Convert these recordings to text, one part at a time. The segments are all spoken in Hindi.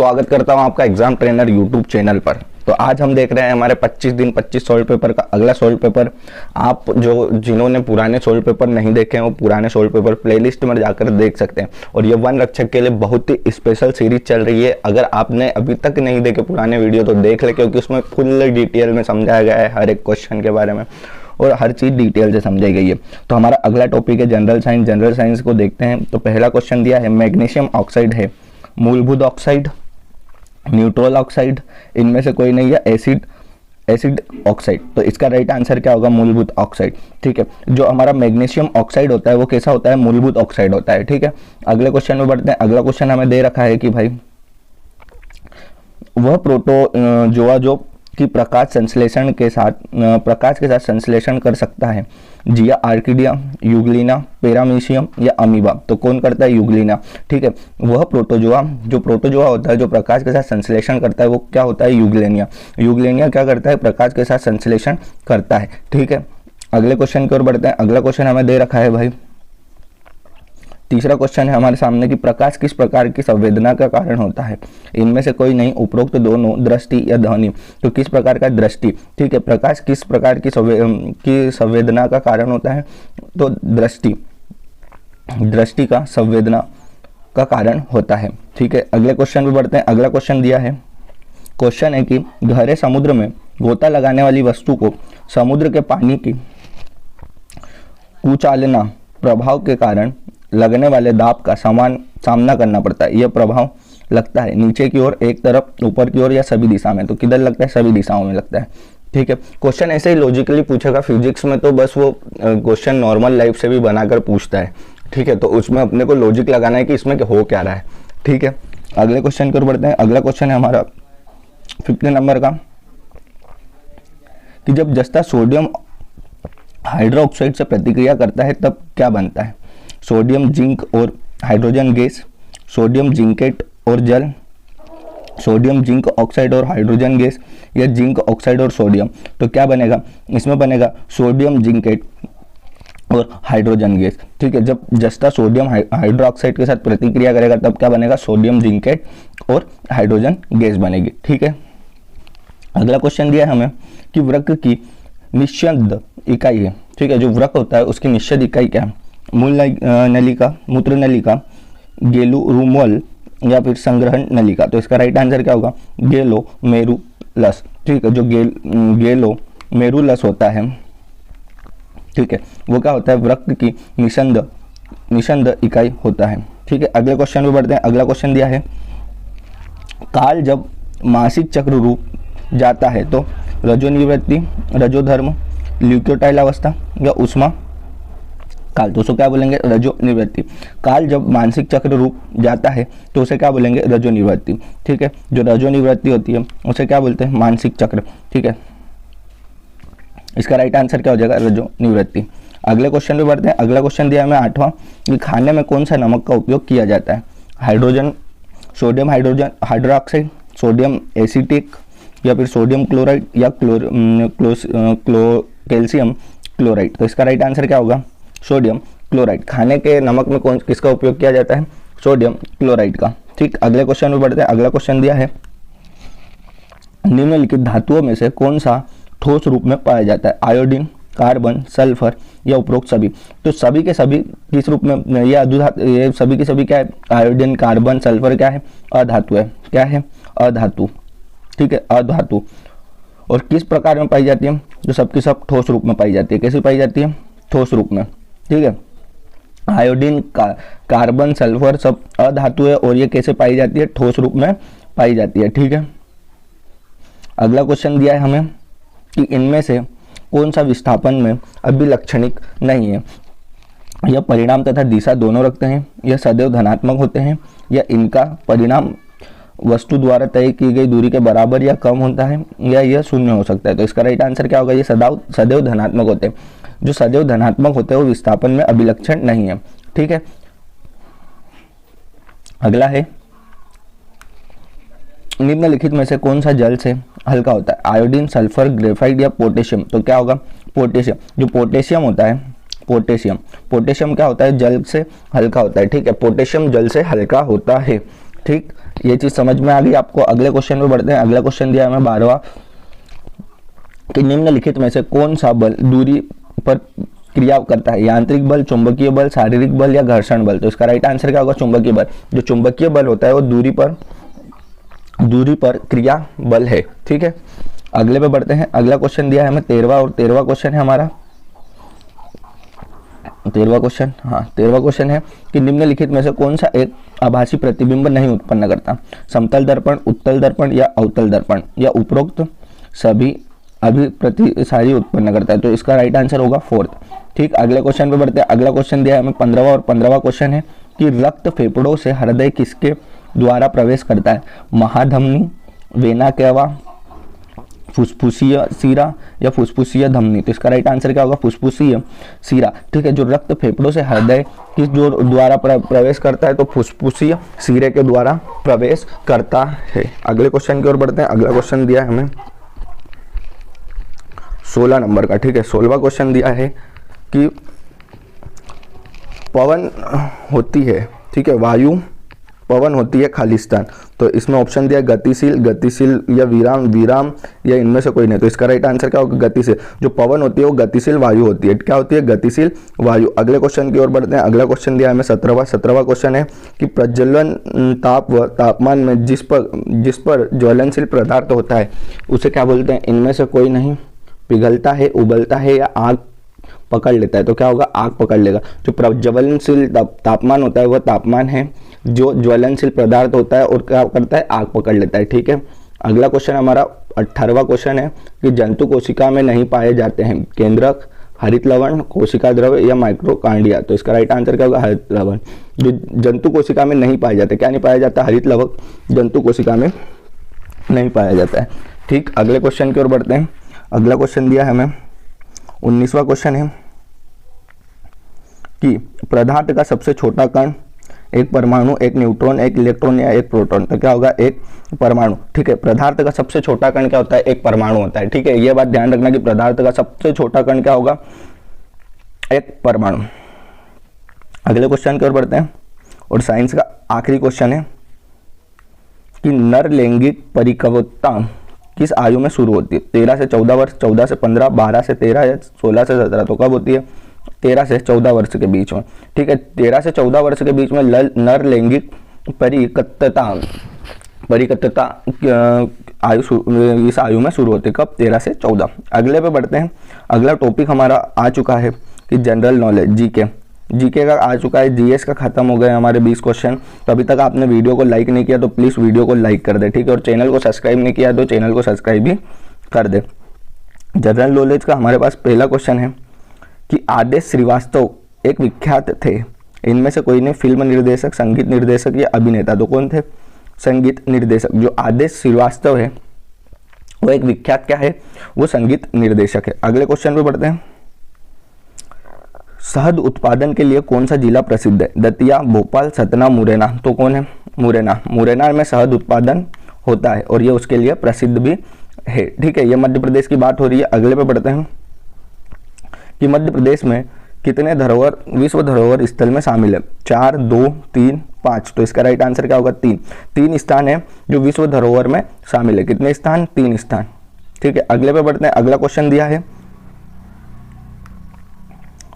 स्वागत करता हूं आपका एग्जाम ट्रेनर यूट्यूब चैनल पर। तो आज हम देख रहे हैं हमारे 25 दिन 25 सॉल्व पेपर का अगला सॉल्व पेपर। आप जिन्होंने पुराने सॉल्व पेपर नहीं देखे हैं वो पुराने सॉल्व पेपर प्लेलिस्ट में जाकर देख सकते हैं। और ये वन रक्षक के लिए बहुत ही स्पेशल सीरीज चल रही है। अगर आपने अभी तक नहीं देखे पुराने वीडियो तो देख ले, क्योंकि उसमें फुल डिटेल में समझाया गया है हर एक क्वेश्चन के बारे में और हर चीज़ डिटेल से समझाई गई है। तो हमारा अगला टॉपिक है जनरल साइंस। जनरल साइंस को देखते हैं। तो पहला क्वेश्चन दिया है मैग्नीशियम ऑक्साइड है मूलभूत ऑक्साइड, न्यूट्रल ऑक्साइड, इनमें से कोई नहीं है एसिड ऑक्साइड। तो इसका राइट आंसर क्या होगा? मूलभूत ऑक्साइड। ठीक है, जो हमारा मैग्नीशियम ऑक्साइड होता है वो कैसा होता है? मूलभूत ऑक्साइड होता है। ठीक है, अगले क्वेश्चन में बढ़ते हैं। अगला क्वेश्चन हमें दे रखा है कि भाई वह प्रोटोजोआ जो कि प्रकाश के साथ संश्लेषण कर सकता है, जिया, आर्किडिया, यूग्लिना, पैरामीशियम या अमीबा। तो कौन करता है? यूग्लिना। ठीक है, वह प्रोटोजोआ होता है जो प्रकाश के साथ संश्लेषण करता है वो क्या होता है? यूग्लेनिया। यूग्लेनिया क्या करता है? प्रकाश के साथ संश्लेषण करता है। ठीक है, अगले क्वेश्चन की ओर बढ़ते हैं। अगला क्वेश्चन हमें दे रखा है भाई, तीसरा क्वेश्चन है हमारे सामने कि प्रकाश किस प्रकार की संवेदना का कारण होता है? इनमें से कोई नहीं, उपरोक्त दोनों, दृष्टि या ध्वनि। तो किस प्रकार का? दृष्टि। ठीक है, प्रकाश किस प्रकार की संवेदना का कारण होता है? तो दृष्टि का संवेदना का कारण होता है। ठीक है, अगले क्वेश्चन पे बढ़ते हैं। अगला क्वेश्चन दिया है, क्वेश्चन है कि गहरे समुद्र में गोता लगाने वाली वस्तु को समुद्र के पानी की कुचालना प्रभाव के कारण लगने वाले दाब का सामना करना पड़ता है। यह प्रभाव लगता है नीचे की ओर, एक तरफ, ऊपर की ओर या सभी दिशा में। तो किधर लगता है? सभी दिशाओं में लगता है। ठीक है, क्वेश्चन ऐसे ही लॉजिकली पूछेगा। फिजिक्स में तो बस वो क्वेश्चन नॉर्मल लाइफ से भी बनाकर पूछता है। ठीक है, तो उसमें अपने को लॉजिक लगाना है कि इसमें हो क्या रहा है। ठीक है, अगले क्वेश्चन की ओर बढ़ते हैं। अगला क्वेश्चन है हमारा 50 नंबर का कि जब जस्ता सोडियम हाइड्रोक्साइड से प्रतिक्रिया करता है तब क्या बनता है? सोडियम, जिंक और हाइड्रोजन गैस, सोडियम जिंकेट और जल, सोडियम जिंक ऑक्साइड और हाइड्रोजन गैस, या जिंक ऑक्साइड और सोडियम। तो क्या बनेगा? इसमें बनेगा सोडियम जिंकेट और हाइड्रोजन गैस। ठीक है, जब जस्ता सोडियम हाइड्रोक्साइड के साथ प्रतिक्रिया करेगा तब क्या बनेगा? सोडियम जिंकेट और हाइड्रोजन गैस बनेगी। ठीक है, अगला क्वेश्चन दिया है हमें कि वृक्क की निश्चित इकाई है। ठीक है, जो वृक्क होता है उसकी निश्चित इकाई क्या है? मूल नलिका, मूत्र नलिका, गेलुरुमल या फिर संग्रहण नलिका। तो इसका राइट आंसर क्या होगा? गेलोमेरुलस। ठीक है, जो गेलोमेरुलस होता है, ठीक है, वो क्या होता है? वृक्क की निषंद इकाई होता है। ठीक है, अगले क्वेश्चन पे बढ़ते हैं। अगला क्वेश्चन दिया है, काल जब मासिक चक्र रूप जाता है तो रजोनिवृत्ति, रजोधर्म, ल्यूकोटाइल अवस्था या उष्मा काल। तो उसको क्या बोलेंगे? रजो निवृत्ति। काल जब मानसिक चक्र रूप जाता है तो उसे क्या बोलेंगे? रजो निवृत्ति। ठीक है, जो रजो निवृत्ति होती है उसे क्या बोलते हैं? मानसिक चक्र। ठीक है, इसका राइट आंसर क्या हो जाएगा? रजो निवृत्ति। अगले क्वेश्चन पे बढ़ते हैं। अगला क्वेश्चन दिया हमें 8वां कि खाने में कौन सा नमक का उपयोग किया जाता है? Hydrogen, sodium hydroxide, sodium acetic या फिर सोडियम क्लोराइड या कैल्शियम क्लोराइड। तो इसका राइट आंसर क्या होगा? Sodium chloride. खाने के नमक में किसका उपयोग किया जाता है? सोडियम क्लोराइड का। ठीक, अगले क्वेश्चन में बढ़ते हैं। अगला क्वेश्चन दिया है, निम्नलिखित धातुओं में से कौन सा ठोस रूप में पाया जाता है? आयोडीन, कार्बन, सल्फर या उपरोक्त सभी। तो सभी के सभी किस रूप में? ये सभी के सभी क्या है? आयोडीन, कार्बन, सल्फर क्या है? अधातु है। क्या है? अधातु। ठीक है, अधातु। और किस प्रकार में पाई जाती है? जो सबकी सब ठोस रूप में पाई जाती है। कैसे पाई जाती है? ठोस रूप में। ठीक है, आयोडीन, कार्बन, सल्फर सब अधातु है और ये कैसे पाई जाती है? ठोस रूप में पाई जाती है। ठीक है, अगला क्वेश्चन दिया है हमें कि इनमें से कौन सा विस्थापन में अभिलक्षणिक नहीं है? यह परिणाम तथा दिशा दोनों रखते हैं, यह सदैव धनात्मक होते हैं, या इनका परिणाम वस्तु द्वारा तय की गई दूरी के बराबर या कम होता है, या यह शून्य हो सकता है। तो इसका राइट आंसर क्या होगा? ये सदैव धनात्मक होते हैं। जो सदैव धनात्मक होते हैं वो विस्थापन में अभिलक्षण नहीं है। ठीक है, अगला है, निम्नलिखित में से कौन सा जल से हल्का होता है? आयोडीन, सल्फर, ग्रेफाइट या पोटेशियम। तो क्या होगा? पोटेशियम। जो पोटेशियम होता है, पोटेशियम क्या होता है? जल से हल्का होता है। ठीक है, पोटेशियम जल से हल्का होता है। ठीक, ये चीज़ समझ में आ गई आपको। अगले क्वेश्चन पे बढ़ते हैं। अगला क्वेश्चन दिया है हमें 12वां कि निम्नलिखित में से कौन सा बल दूरी पर क्रिया करता है, यांत्रिक बल, चुंबकीय बल, शारीरिक बल या घर्षण बल। तो इसका राइट आंसर क्या होगा, चुंबकीय बल। जो चुंबकीय बल होता है वो दूरी पर क्रिया बल है, ठीक है। अगले पे बढ़ते हैं। अगला क्वेश्चन दिया है हमें 13वां, और 13वां क्वेश्चन है हमारा 13वां क्वेश्चन है कि निम्नलिखित में से कौन सा एक आभासी प्रतिबिंब नहीं उत्पन्न करता, समतल दर्पण, उत्तल दर्पण या अवतल दर्पण, या उपरोक्त सभी अभिप्रतिसारी उत्पन्न करता है। तो इसका राइट आंसर होगा 4th, ठीक। अगले क्वेश्चन पे बढ़ते हैं। अगला क्वेश्चन दिया है हमें 15वां, और 15वां क्वेश्चन है कि रक्त फेफड़ों से हृदय किसके द्वारा प्रवेश करता है, महाधमनी, वेना कैवा, फुसफुसीय सीरा या फुसफुसीय धमनी। तो इसका राइट आंसर क्या होगा, फुसफुसीय सीरा, ठीक है। जो रक्त फेफड़ों से हृदय किस द्वारा प्रवेश करता है, तो फुसफुसीय सीरे के द्वारा प्रवेश करता है। अगले क्वेश्चन की ओर बढ़ते हैं। अगला क्वेश्चन दिया है हमें 16 नंबर का, ठीक है। 16वां क्वेश्चन दिया है कि पवन होती है, ठीक है, वायु पवन होती है खालिस्तान। तो इसमें ऑप्शन दिया गतिशील या विराम या इनमें से कोई नहीं। तो इसका राइट आंसर क्या होगा, गतिशील। जो पवन होती है वो गतिशील वायु होती है। क्या होती है, गतिशील वायु। अगले क्वेश्चन की ओर बढ़ते हैं। अगला क्वेश्चन दिया हमें 17वां क्वेश्चन है कि प्रज्वलन ताप व तापमान में जिस पर ज्वलनशील पदार्थ होता है उसे क्या बोलते हैं, इनमें से कोई नहीं। पिघलता है, उबलता है या आग पकड़ लेता है। तो क्या होगा, आग पकड़ लेगा। जो प्रज्वलनशील तापमान होता है वह तापमान है जो ज्वलनशील पदार्थ होता है और क्या करता है, आग पकड़ लेता है, ठीक है। अगला क्वेश्चन हमारा 18वां क्वेश्चन है कि जंतु कोशिका में नहीं पाए जाते हैं, केंद्रक, हरित लवण, कोशिका द्रव्य या माइक्रोकांडिया। तो इसका राइट आंसर क्या होगा, हरित लवण। जो जंतु कोशिका में नहीं पाए जाते, क्या नहीं पाया जाता, हरित लवण जंतु कोशिका में नहीं पाया जाता है, ठीक। अगले क्वेश्चन की ओर बढ़ते हैं। अगला क्वेश्चन दिया है हमें 19वां क्वेश्चन है कि पदार्थ का सबसे छोटा कण, एक परमाणु, एक न्यूट्रॉन, एक इलेक्ट्रॉन या एक प्रोटॉन। तो क्या होगा, एक परमाणु, ठीक है। पदार्थ का सबसे छोटा कण क्या होता है, एक परमाणु होता है, ठीक है। यह बात ध्यान रखना कि पदार्थ का सबसे छोटा कण क्या होगा, एक परमाणु। अगले क्वेश्चन की ओर बढ़ते हैं और साइंस का आखिरी क्वेश्चन है कि नर लैंगिक परिपक्वता किस आयु में शुरू होती है, 13 से 14 वर्ष, 14 से 15, 12 से 13 या 16 से 17। तो कब होती है, 13 से 14 वर्ष के बीच में, ठीक है। 13 से 14 वर्ष के बीच में नर लैंगिक परिपक्वता आयु इस आयु में शुरू होती है, कब, 13 से 14। अगले पे बढ़ते हैं। अगला टॉपिक हमारा आ चुका है कि जनरल नॉलेज, जीके का आ चुका है। जीएस का खत्म हो गए हमारे 20 क्वेश्चन। तो अभी तक आपने वीडियो को लाइक नहीं किया तो प्लीज़ वीडियो को लाइक कर दे, ठीक है। और चैनल को सब्सक्राइब नहीं किया तो चैनल को सब्सक्राइब भी कर दे। जनरल नॉलेज का हमारे पास पहला क्वेश्चन है कि आदेश श्रीवास्तव एक विख्यात थे, इनमें से कोई ने फिल्म निर्देशक, संगीत निर्देशक या अभिनेता। तो कौन थे, संगीत निर्देशक। जो आदेश श्रीवास्तव है वो एक विख्यात क्या है, वो संगीत निर्देशक है। अगले क्वेश्चन पे बढ़ते हैं। शहद उत्पादन के लिए कौन सा जिला प्रसिद्ध है, दतिया, भोपाल, सतना, मुरैना। तो कौन है, मुरैना में शहद उत्पादन होता है और ये उसके लिए प्रसिद्ध भी है, ठीक है। ये मध्य प्रदेश की बात हो रही है। अगले पे बढ़ते हैं कि मध्य प्रदेश में कितने धरोहर विश्व धरोहर स्थल में शामिल है, 4, 2, 3, 5। तो इसका राइट आंसर क्या होगा, 3 स्थान है जो विश्व धरोहर में शामिल है। कितने स्थान, 3 स्थान, ठीक है। अगले पे बढ़ते हैं। अगला क्वेश्चन दिया है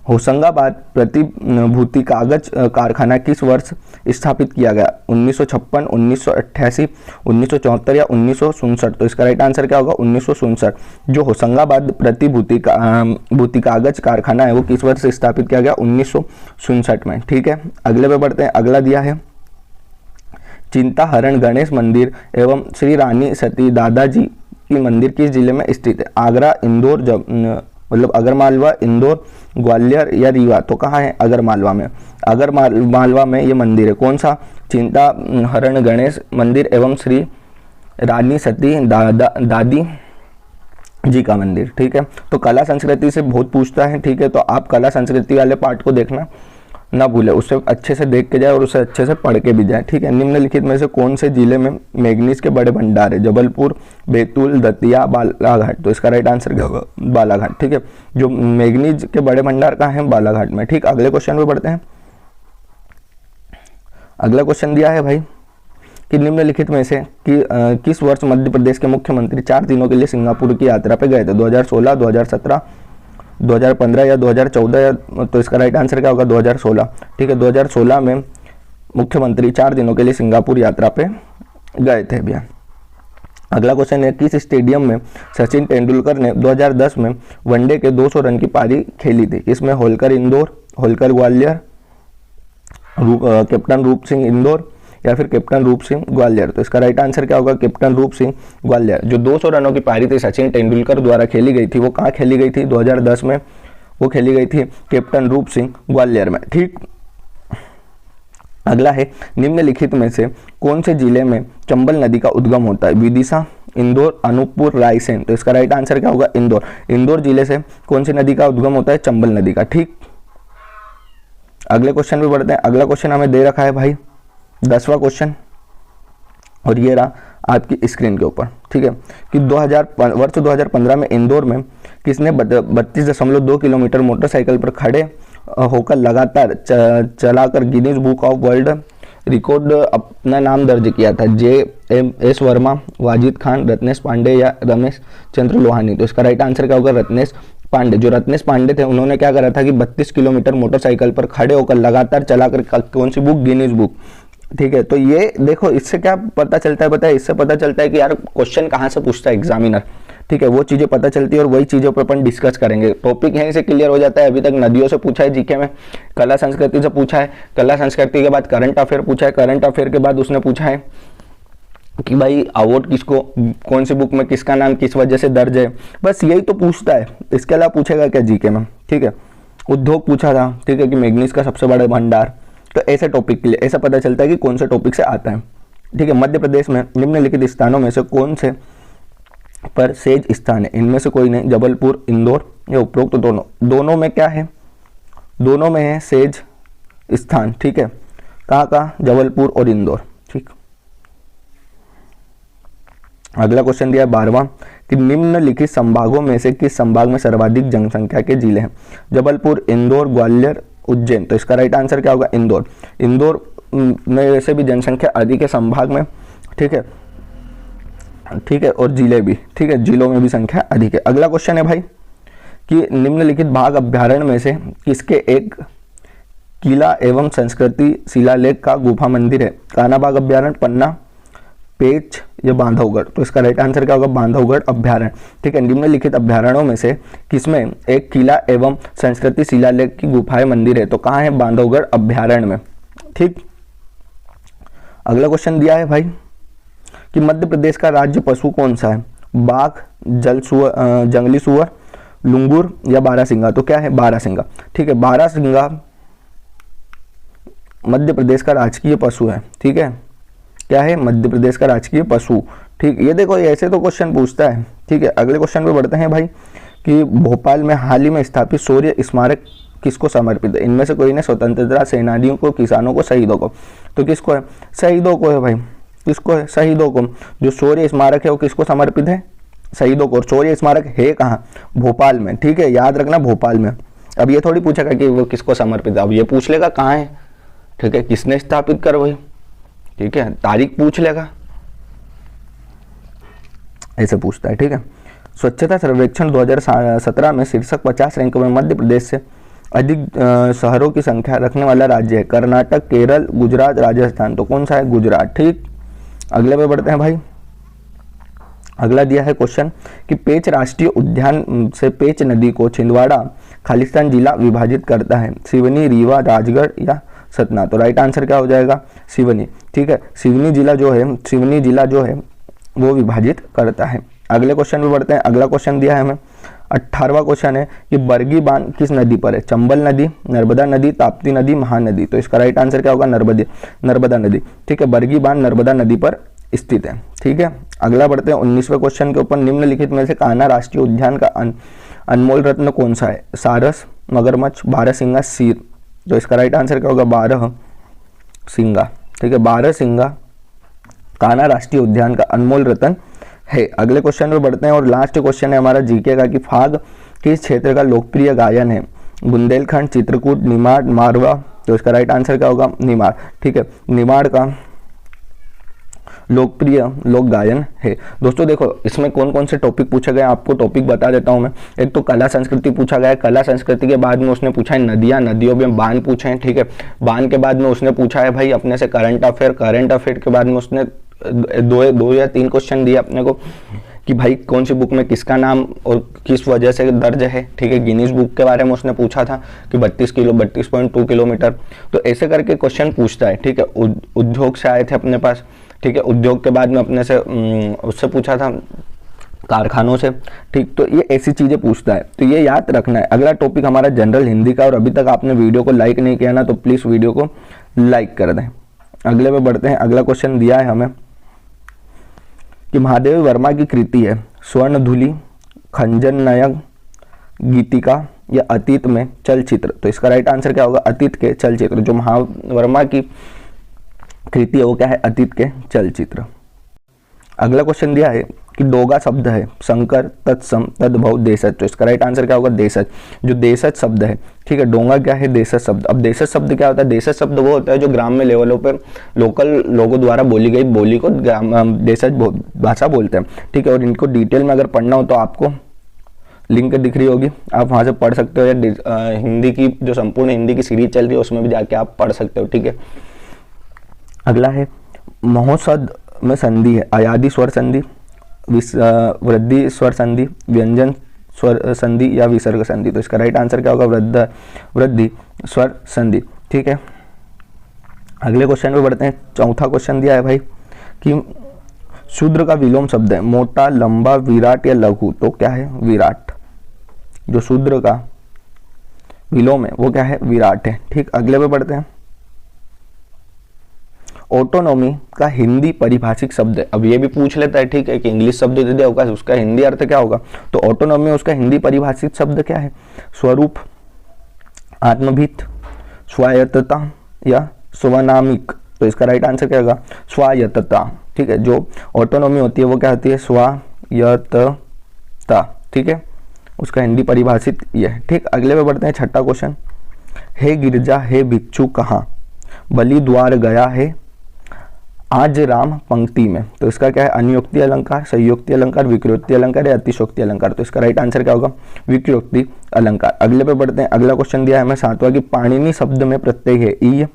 होशंगाबाद प्रतिभूति कागज कारखाना किस वर्ष स्थापित किया गया, 1956, 1988, 1974 या 1967। तो इसका राइट आंसर क्या होगा, 1967। जो होशंगाबाद प्रतिभूति कागज कारखाना है वो किस वर्ष स्थापित किया गया, 1967 में, ठीक है। अगले पे बढ़ते हैं। अगला दिया है चिंताहरण गणेश मंदिर एवं श्री रानी सती दादाजी की मंदिर किस जिले में स्थित है, आगरा, इंदौर, मतलब अगरमालवा, इंदौर, ग्वालियर या रीवा। तो कहाँ है, अगरमालवा में। अगरमालवा में ये मंदिर है। कौन सा, चिंताहरण गणेश मंदिर एवं श्री रानी सती दादी जी का मंदिर, ठीक है। तो कला संस्कृति से बहुत पूछता है, ठीक है। तो आप कला संस्कृति वाले पार्ट को देखना ना भूले, उससे अच्छे से देख के जाए और उसे अच्छे से पढ़ के भी जाए, ठीक है। निम्नलिखित में से कौन से जिले में मैग्नीज के बड़े भंडार है, जबलपुर, बैतूल, दतिया, बालाघाट। तो इसका राइट आंसर क्या होगा, बालाघाट, ठीक है। जो मैग्नीज के बड़े भंडार कहाँ हैं, बालाघाट में, ठीक। अगले क्वेश्चन पे बढ़ते हैं। अगला क्वेश्चन दिया है भाई कि निम्नलिखित में से किस वर्ष मध्य प्रदेश के मुख्यमंत्री 4 दिनों के लिए सिंगापुर की यात्रा पे गए थे? 2016, 2017, 2015 या 2014 या तो इसका राइट आंसर क्या होगा? 2016। ठीक है, 2016 में मुख्यमंत्री 4 दिनों के लिए सिंगापुर यात्रा पे गए थे भैया। अगला क्वेश्चन है, किस स्टेडियम में सचिन तेंदुलकर ने 2010 में वनडे के 200 रन की पारी खेली थी? इसमें होलकर इंदौर, होलकर ग्वालियर, कैप्टन रूप सिंह इंदौर या फिर कैप्टन रूप सिंह ग्वालियर? तो इसका राइट आंसर क्या होगा? कैप्टन रूप सिंह ग्वालियर। जो 200 रनों की पारी थी सचिन तेंदुलकर द्वारा खेली गई थी, वो कहाँ खेली गई थी? 2010 में वो खेली गई थी कैप्टन रूप सिंह ग्वालियर में। ठीक, अगला है, निम्नलिखित में से कौन से जिले में चंबल नदी का उद्गम होता है? विदिशा, इंदौर, अनूपपुर, रायसेन? तो इसका राइट आंसर क्या होगा? इंदौर। इंदौर जिले से कौन सी नदी का उद्गम होता है? चंबल नदी का। ठीक, अगले क्वेश्चन पे बढ़ते हैं। अगला क्वेश्चन हमें दे रखा है भाई 10वां क्वेश्चन, और ये रहा आपकी स्क्रीन के ऊपर। ठीक है, कि वर्ष 2015 में इंदौर में किसने 32.2 किलोमीटर मोटरसाइकिल पर खड़े होकर लगातार चलाकर Guinness book of world record अपना नाम दर्ज किया था? JMS वर्मा, वाजिद खान, रत्नेश पांडे या रमेश चंद्र लोहानी? तो इसका राइट आंसर क्या होगा? रत्नेश पांडे। जो रत्नेश पांडे थे उन्होंने क्या करा था कि 32 किलोमीटर मोटरसाइकिल पर खड़े होकर लगातार चलाकर कौन सी बुक? Guinness book. ठीक है, तो ये देखो, इससे क्या पता चलता है? पता है, इससे पता चलता है कि यार क्वेश्चन कहाँ से पूछता है एग्जामिनर। ठीक है, वो चीजें पता चलती है और वही चीजों पर अपन डिस्कस करेंगे। टॉपिक यहीं से क्लियर हो जाता है। अभी तक नदियों से पूछा है जीके में, कला संस्कृति से पूछा है, कला संस्कृति के बाद करंट अफेयर पूछा है, करंट अफेयर के बाद उसने पूछा है कि भाई अवार्ड किसको, कौन सी बुक में किसका नाम किस वजह से दर्ज है। बस यही तो पूछता है, इसके अलावा पूछेगा क्या जीके में? ठीक है, उद्योग पूछा था। ठीक है, कि मैग्नीज का सबसे बड़ा भंडार। तो ऐसे टॉपिक के लिए ऐसा पता चलता है कि कौन से टॉपिक से आता है। ठीक है, मध्य प्रदेश में निम्नलिखित स्थानों में से कौन से पर सेज स्थान है? इनमें से कोई नहीं, जबलपुर, इंदौर या उपरोक्त तो दोनों में क्या है? दोनों में है सेज स्थान। ठीक है, कहाँ कहाँ? जबलपुर और इंदौर। ठीक, अगला क्वेश्चन दिया है 12वां, कि निम्नलिखित संभागों में से किस संभाग में सर्वाधिक जनसंख्या के जिले हैं? जबलपुर, इंदौर, ग्वालियर, उज्जैन? तो इसका राइट आंसर क्या होगा? इंदौर। इंदौर में वैसे भी जनसंख्या अधिक है संभाग में। ठीक है, ठीक है, और जिले भी। ठीक है, जिलों में भी संख्या अधिक है। अगला क्वेश्चन है भाई, कि निम्नलिखित बाघ अभ्यारण्य में से किसके एक किला एवं संस्कृति शिलालेख का गुफा मंदिर है? कान्हा बाघ अभ्यारण्य, पन्ना, पेच या बांधवगढ़? तो इसका राइट आंसर क्या होगा? बांधवगढ़ अभ्यारण्य। ठीक है, निम्नलिखित अभ्यारण्यों में से किसमें एक किला एवं संस्कृति शिलालेख की गुफाएं मंदिर है? तो कहाँ है? बांधवगढ़ अभ्यारण्य में। ठीक, अगला क्वेश्चन दिया है भाई, कि मध्य प्रदेश का राज्य पशु कौन सा है? बाघ, जंगली सुअर, लंगूर या बारहसिंगा? तो क्या है? बारहसिंगा। ठीक है, बारहसिंगा मध्य प्रदेश का राजकीय पशु है। ठीक है, क्या है? मध्य प्रदेश का राजकीय पशु। ठीक, ये देखो, ये ऐसे तो क्वेश्चन पूछता है। ठीक है, अगले क्वेश्चन पे बढ़ते हैं भाई, कि भोपाल में हाल ही में स्थापित शौर्य स्मारक किसको समर्पित है? इनमें से कोई ने स्वतंत्रता सेनानियों को, किसानों को, शहीदों को? तो किसको है? शहीदों को है भाई। किसको है? शहीदों को। जो शौर्य स्मारक है वो किसको समर्पित है? शहीदों को। और शौर्य स्मारक है कहाँ? भोपाल में। ठीक है, याद रखना, भोपाल में। अब ये थोड़ी पूछेगा कि वो किसको समर्पित है, अब ये पूछ लेगा कहाँ है। ठीक है, किसने स्थापित कर वही। ठीक है, तारीख पूछ लेगा, ऐसे पूछता है। ठीक है, स्वच्छता सर्वेक्षण 2017 में शीर्षक 50 रैंक में मध्य प्रदेश से अधिक शहरों की संख्या रखने वाला राज्य है? कर्नाटक, केरल, गुजरात, राजस्थान? तो कौन सा है? गुजरात। ठीक, अगले पे बढ़ते हैं भाई। अगला दिया है क्वेश्चन, कि पेंच राष्ट्रीय उद्यान से पेंच नदी को छिंदवाड़ा खालिस्तान जिला विभाजित करता है? सिवनी, रीवा, राजगढ़ या सतना? तो राइट आंसर क्या हो जाएगा? सिवनी। ठीक है, सिवनी जिला जो है वो विभाजित करता है। अगले क्वेश्चन पे बढ़ते हैं। अगला क्वेश्चन दिया है हमें 18वां क्वेश्चन है, कि बरगी बांध किस नदी पर है? चंबल नदी, नर्मदा नदी, ताप्ती नदी, महानदी? तो इसका राइट आंसर क्या होगा? नर्मदा नदी। ठीक है, बरगी बांध नर्मदा नदी पर स्थित है। ठीक है, अगला बढ़ते हैं 19वें क्वेश्चन के ऊपर। निम्नलिखित में से कान्हा राष्ट्रीय उद्यान का अनमोल रत्न कौन सा है? सारस, मगरमच्छ, बारहसिंगा, सीर? तो इसका राइट आंसर क्या होगा? बारहसिंगा। ठीक है, बारहसिंगा कान्हा राष्ट्रीय उद्यान का अनमोल रत्न है। अगले क्वेश्चन पे बढ़ते हैं और लास्ट क्वेश्चन है हमारा जीके का, कि फाग किस क्षेत्र का लोकप्रिय गायन है? बुंदेलखंड, चित्रकूट, निमाड़, मारवा? तो इसका राइट आंसर क्या होगा? निमाड़। ठीक है, निमाड़ का लोकप्रिय लोक गायन है। दोस्तों देखो इसमें कौन कौन से टॉपिक पूछे गए आपको टॉपिक बता देता हूँ मैं। एक तो कला संस्कृति पूछा गया है, कला संस्कृति के बाद में उसने पूछा है नदियाँ, नदियों में बांध पूछे हैं, ठीक है। बांध के बाद में उसने पूछा है भाई अपने से करंट अफेयर, करंट अफेयर के बाद में उसने दो या तीन क्वेश्चन दिए अपने को कि भाई कौन सी बुक में किसका नाम और किस वजह से दर्ज है, ठीक है। गिनीज बुक के बारे में उसने पूछा था कि 32.2 किलोमीटर। तो ऐसे करके क्वेश्चन पूछता है, ठीक है। उद्योग से आए थे अपने पास, ठीक है। उद्योग के बाद में अपने से उससे पूछा था कारखानों से, ठीक। तो ये ऐसी चीज़ें पूछता है, तो ये याद रखना है। अगला टॉपिक हमारा जनरल हिंदी का, और अभी तक आपने वीडियो को लाइक नहीं किया ना तो प्लीज़ वीडियो को लाइक कर दें। अगले पे बढ़ते हैं। अगला क्वेश्चन दिया है हमें कि महादेव वर्मा की कृति है स्वर्णधुली, खंजन नायक, गीतिका या अतीत में चलचित्र। तो इसका राइट आंसर क्या होगा? अतीत के चलचित्र। जो महावर्मा की कृति है वो क्या है? अतीत के चलचित्र। अगला क्वेश्चन दिया है कि डोगा शब्द है संकर, तत्सम, तद्भव, देशज। तो इसका राइट आंसर क्या होगा? देशज। जो देशज शब्द है, ठीक है। डोंगा क्या है? देशज शब्द। अब देशज शब्द क्या होता है? देशज शब्द वो होता है जो ग्राम में लेवलों पर लोकल लोगों द्वारा बोली गई बोली को देशज भाषा बोलते हैं, ठीक है। और इनको डिटेल में अगर पढ़ना हो तो आपको लिंक दिख रही होगी, आप वहाँ से पढ़ सकते हो, या हिंदी की जो संपूर्ण हिंदी की सीरीज चल रही है उसमें भी जाके आप पढ़ सकते हो, ठीक है। अगला है महोत्सव में संधि है अयादि स्वर संधि, वृद्धि स्वर संधि, व्यंजन स्वर संधि या विसर्ग संधि। तो इसका राइट आंसर क्या होगा? वृद्धि स्वर संधि, ठीक है। अगले क्वेश्चन पे बढ़ते हैं। चौथा क्वेश्चन दिया है भाई कि शूद्र का विलोम शब्द है मोटा, लंबा, विराट या लघु। तो क्या है? विराट। जो शूद्र का विलोम है वो क्या है? विराट है, ठीक। अगले पे बढ़ते हैं। ऑटोनॉमी का हिंदी परिभाषिक शब्द है। अब ये भी पूछ लेता है, ठीक है, कि इंग्लिश शब्द दे दिया होगा उसका हिंदी अर्थ क्या होगा। तो ऑटोनॉमी उसका हिंदी परिभाषिक शब्द क्या है? स्वरूप, आत्मभीत, स्वायत्तता या स्वनामिक। तो इसका राइट आंसर क्या होगा? स्वायत्तता, ठीक है। जो ऑटोनॉमी होती है वो क्या होती है? स्वायत्तता, ठीक है। उसका हिंदी परिभाषित ये है, ठीक। अगले पे बढ़ते हैं। छठा क्वेश्चन, हे गिरजा हे भिक्षु कहाँ, बलि द्वार गया है आज राम पंक्ति में। तो इसका क्या है? अनुयोक्ति अलंकार, संयोक्ति अलंकार, विकृति अलंकार या अतिशोक्ति अलंकार। तो इसका राइट आंसर क्या होगा? विकृति अलंकार। अगले पे बढ़ते हैं। अगला क्वेश्चन दिया है हमें सातवां कि पाणिनि शब्द में प्रत्यय है ईय,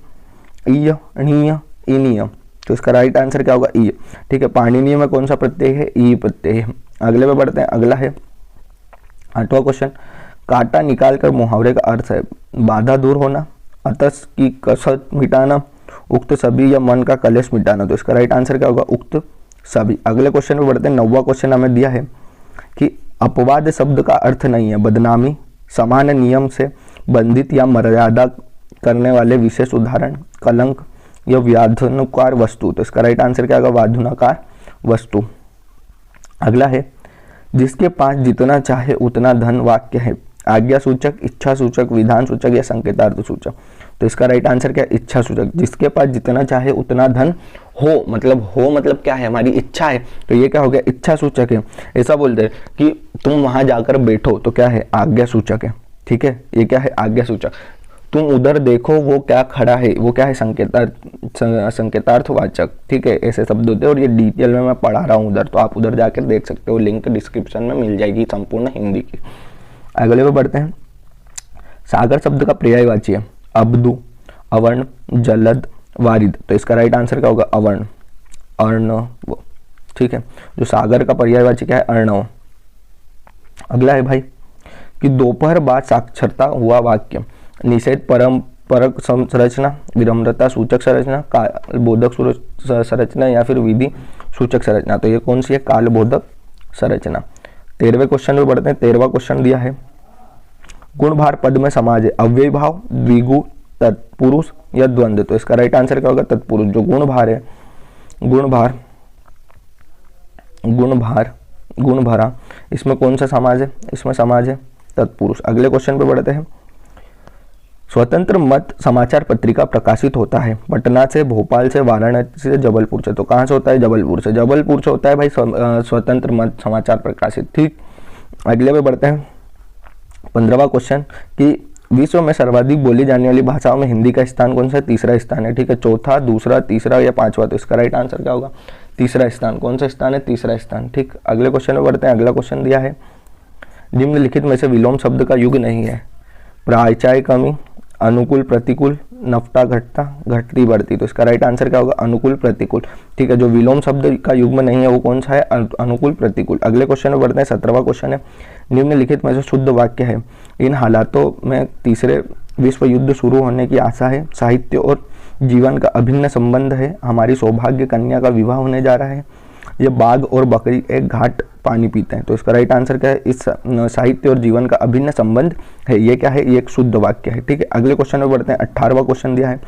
ईय, णीय, इनीय। तो इसका राइट आंसर क्या होगा? ईय, ठीक है। पाणिनि में कौन सा प्रत्यय है? ई प्रत्यय है। अगले पे बढ़ते हैं। अगला है आठवां क्वेश्चन, कांटा निकाल कर मुहावरे का अर्थ है बाधा दूर होना, अतस की कसरत मिटाना, उक्त सभी या मन का कलेश मिटाना। तो इसका राइट आंसर क्या होगा? उक्त सभी। अगले क्वेश्चन पे बढ़ते हैं। 9वां क्वेश्चन हमें दिया है कि अपवाद शब्द का अर्थ नहीं है बदनामी, समान नियम से बंधित या मर्यादा करने वाले विशेष उदाहरण, कलंक या व्याधनुकार वस्तु। तो इसका राइट आंसर क्या होगा? व्याधुनाकार वस्तु। अगला है जिसके पास जितना चाहे उतना धन वाक्य है आज्ञा सूचक, इच्छा सूचक, विधान सूचक या संकेतार्थ सूचक। तो इसका राइट आंसर क्या है? इच्छा सूचक। जिसके पास जितना चाहे उतना धन हो मतलब क्या है? हमारी इच्छा है, तो ये क्या हो गया? इच्छा सूचक है। ऐसा बोलते हैं कि तुम वहां जाकर बैठो, तो क्या है? आज्ञा सूचक है, ठीक है। ये क्या है? आज्ञा सूचक। तुम उधर देखो वो क्या खड़ा है, वो क्या है? संकेतार्थवाचक, ठीक है। ऐसे शब्द होते हैं और ये डिटेल में मैं पढ़ा रहा हूँ उधर, तो आप उधर जाकर देख सकते हो, लिंक डिस्क्रिप्शन में मिल जाएगी संपूर्ण हिंदी की। अगले पे बढ़ते हैं। सागर शब्द का पर्यायवाची है अब्दु, अवर्ण, जलद, वारिद। तो इसका राइट आंसर क्या होगा? अवर्ण, अर्णव, ठीक है। जो सागर का पर्यायवाची क्या है? अर्णव। अगला है भाई कि दोपहर बाद साक्षरता हुआ वाक्य निषेध परक संरचना, विनम्रता सूचक संरचना, कालबोधक संरचना या फिर विधि सूचक संरचना। तो ये कौन सी है? कालबोधक संरचना। 13वें क्वेश्चन में बढ़ते हैं। 13वां क्वेश्चन दिया है गुणभार पद में समाज है अव्यय भाव, द्विगु, तत्पुरुष या द्वंद्व। तो इसका राइट आंसर क्या होगा? तत्पुरुष। जो गुणभार है, गुणभारा, इसमें कौन सा समाज है? इसमें समाज है तत्पुरुष। अगले क्वेश्चन पे बढ़ते हैं। स्वतंत्र मत समाचार पत्रिका प्रकाशित होता है पटना से, भोपाल से, वाराणसी से, जबलपुर से। तो कहाँ से होता है? जबलपुर से। जबलपुर से होता है भाई स्वतंत्र मत समाचार प्रकाशित, ठीक। अगले पे बढ़ते हैं। 15वां क्वेश्चन कि विश्व में सर्वाधिक बोली जाने वाली भाषाओं में हिंदी का स्थान कौन सा है? तीसरा स्थान है, ठीक है। चौथा, दूसरा, तीसरा या पांचवा। तो इसका राइट आंसर क्या होगा? तीसरा स्थान। कौन सा स्थान है? तीसरा स्थान। ठीक, अगले क्वेश्चन में बढ़ते हैं। अगला क्वेश्चन दिया है निम्नलिखित में से विलोम शब्द का युग नहीं है। प्रायचाय कमी, अनुकूल प्रतिकूल, नफता घटता, घटती बढ़ती। तो इसका राइट आंसर क्या होगा? अनुकूल प्रतिकूल। ठीक है, जो विलोम शब्द का युग्म नहीं है वो कौन सा है? अनुकूल प्रतिकूल। अगले क्वेश्चन में बढ़ते हैं। 17वां क्वेश्चन है निम्नलिखित में से शुद्ध वाक्य है। इन हालातों में तीसरे विश्व युद्ध शुरू होने की आशा है। साहित्य और जीवन का अभिन्न संबंध है। हमारी सौभाग्य कन्या का विवाह होने जा रहा है। ये बाघ और बकरी एक घाट पानी पीते हैं। तो इसका राइट आंसर क्या है? इस साहित्य और जीवन का अभिन्न संबंध है। ये क्या है? ये एक शुद्ध वाक्य है। ठीक है, अगले क्वेश्चन में बढ़ते हैं। 18वां क्वेश्चन दिया है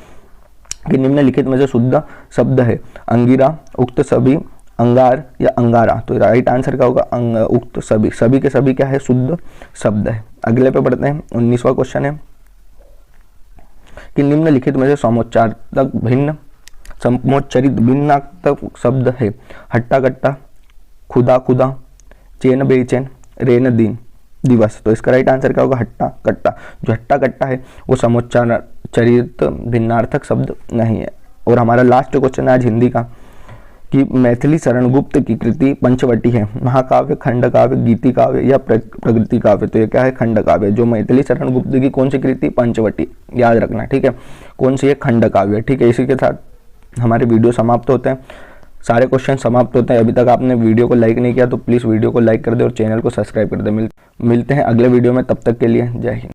कि निम्नलिखित में से शुद्ध शब्द है। अंगिरा, उक्त सभी, अंगार या अंगारा। तो राइट आंसर क्या होगा? उक्त सभी। सभी के सभी क्या है? शुद्ध शब्द है। अगले पे बढ़ते हैं। 19वां क्वेश्चन है कि निम्नलिखित में से समोच्चारक भिन्न, समोच्चरित भिन्नार्थक शब्द है। हट्टा कट्टा, खुदा खुदा, चैन बेचैन, रेन दिन दिवस। तो इसका राइट आंसर क्या होगा? हट्टा कट्टा। जो हट्टा कट्टा है वो समोच्चारित भिन्नार्थक शब्द नहीं है। और हमारा लास्ट क्वेश्चन है आज हिंदी का कि मैथिली शरण गुप्त की कृति पंचवटी है। महाकाव्य, खंड काव्य, गीति काव्य या प्रगति काव्य। तो ये क्या है? खंड काव्य। जो मैथिली शरण गुप्त की कौन सी कृति? पंचवटी। याद रखना। ठीक है, कौन सी है? खंड काव्य। ठीक है, इसी के साथ हमारे वीडियो समाप्त होते हैं, सारे क्वेश्चन समाप्त होते हैं। अभी तक आपने वीडियो को लाइक नहीं किया तो प्लीज़ वीडियो को लाइक कर दे और चैनल को सब्सक्राइब कर दे। मिलते हैं अगले वीडियो में, तब तक के लिए जय हिंद।